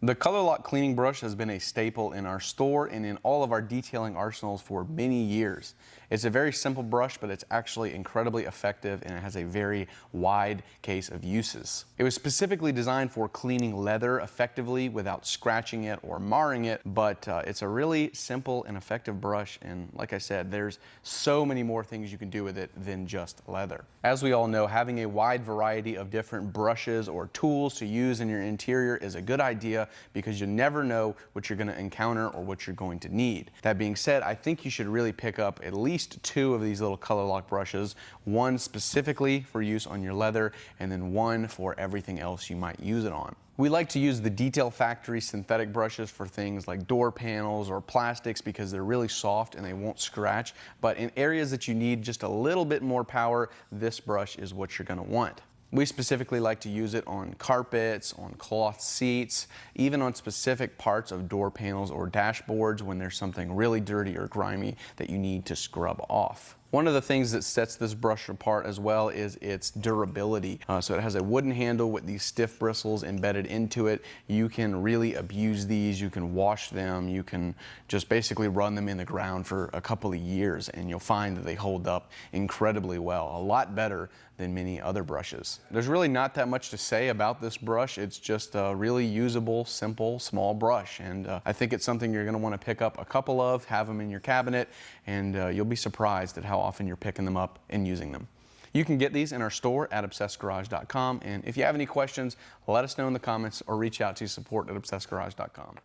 The Color Lock cleaning brush has been a staple in our store and in all of our detailing arsenals for many years. It's a very simple brush, but it's actually incredibly effective, and it has a very wide case of uses. It was specifically designed for cleaning leather effectively without scratching it or marring it, but it's a really simple and effective brush, and like I said, there's so many more things you can do with it than just leather. As we all know, having a wide variety of different brushes or tools to use in your interior is a good idea, because you never know what you're going to encounter or what you're going to need. That being said, I think you should really pick up at least 2 of these little Color Lock brushes, one specifically for use on your leather and then one for everything else you might use it on. We like to use the Detail Factory synthetic brushes for things like door panels or plastics because they're really soft and they won't scratch, but in areas that you need just a little bit more power, this brush is what you're going to want. We specifically like to use it on carpets, on cloth seats, even on specific parts of door panels or dashboards when there's something really dirty or grimy that you need to scrub off. One of the things that sets this brush apart as well is its durability. So it has a wooden handle with these stiff bristles embedded into it. You can really abuse these, you can wash them, you can just basically run them in the ground for a couple of years and you'll find that they hold up incredibly well, a lot better than many other brushes. There's really not that much to say about this brush. It's just a really usable, simple, small brush, and I think it's something you're going to want to pick up a couple of, have them in your cabinet, and you'll be surprised at how often you're picking them up and using them. You can get these in our store at obsessedgarage.com, and if you have any questions, let us know in the comments or reach out to support@obsessedgarage.com.